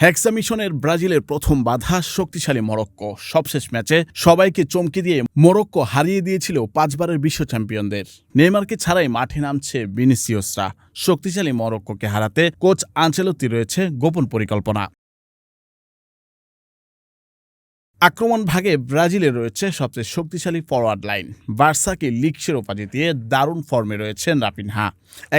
হেক্সা মিশনের ব্রাজিলের প্রথম বাধা শক্তিশালী মরক্কো। সবশেষ ম্যাচে সবাইকে চমকে দিয়ে মরক্কো হারিয়ে দিয়েছিল 5 বারের বিশ্ব চ্যাম্পিয়নদের। নেইমারকে ছাড়াই মাঠে নামছে ভিনিসিয়াসরা। শক্তিশালী মরক্কোকে হারাতে কোচ আনচেলত্তি রয়েছে গোপন পরিকল্পনা। আক্রমণ ভাগে ব্রাজিলের রয়েছে সবচেয়ে শক্তিশালী ফরওয়ার্ড লাইন। বার্সাকে লিগ শিরোপা জিতিয়ে দারুণ ফর্মে রয়েছেন রাফিনহা।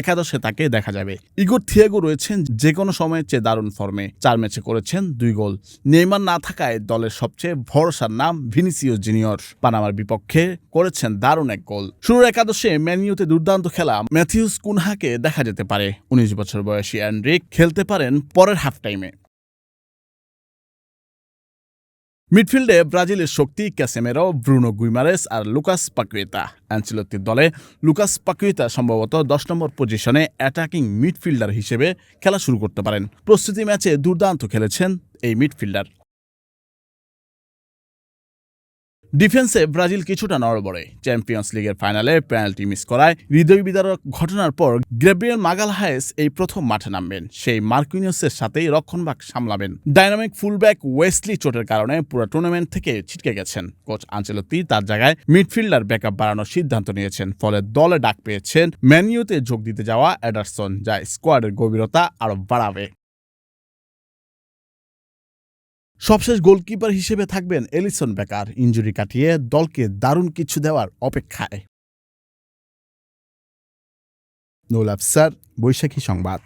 একাদশে তাকে দেখা যাবে। ইগোর থিয়াগো রয়েছেন যে কোনো সময়ের চেয়ে দারুণ ফর্মে। 4 ম্যাচে করেছেন 2 গোল। নেইমার না থাকায় দলের সবচেয়ে ভরসার নাম ভিনিসিয়াস জুনিয়র। পানামার বিপক্ষে করেছেন দারুণ 1 গোল। শুরুর একাদশে ম্যানিউতে দুর্দান্ত খেলা ম্যাথিউস কুনহাকে দেখা যেতে পারে। 19 বছর বয়সী এনরিক খেলতে পারেন পরের হাফ টাইমে। মিডফিল্ডে ব্রাজিলের শক্তি ক্যাসেমেরো, ব্রুনো গুইমারেস আর লুকাস পাকুয়েতা। আনচেলত্তির দলে লুকাস পাকুয়েতা সম্ভবত 10 নম্বর পজিশনে অ্যাটাকিং মিডফিল্ডার হিসেবে খেলা শুরু করতে পারেন। প্রস্তুতি ম্যাচে দুর্দান্ত খেলেছেন এই মিডফিল্ডার। ডিফেন্সে ব্রাজিল কিছুটা নড়বড়ে। চ্যাম্পিয়ন্স লিগের ফাইনালে পেনাল্টি মিস করায় হৃদয় বিদারক ঘটনার পর গ্যাব্রিয়েল মাগালহায়েস এই প্রথম মাঠে নামবেন। সেই মার্কিনিয়সের সাথেই রক্ষণভাগ সামলাবেন। ডাইনামিক ফুলব্যাক ওয়েসলি চোটের কারণে পুরো টুর্নামেন্ট থেকে ছিটকে গেছেন। কোচ আনচেলত্তি তার জায়গায় মিডফিল্ডার ব্যাকআপ বাড়ানোর সিদ্ধান্ত নিয়েছেন। ফলে দলে ডাক পেয়েছেন ম্যানিউতে যোগ দিতে যাওয়া এডারসন, যা স্কোয়াডের গভীরতা আরও বাড়াবে। সবশেষ গোলকিপার হিসেবে থাকবেন এলিসন বেকার। ইনজুরি কাটিয়ে দলকে দারুণ কিছু দেওয়ার অপেক্ষায়। নুল আফসার, বৈশাখী সংবাদ।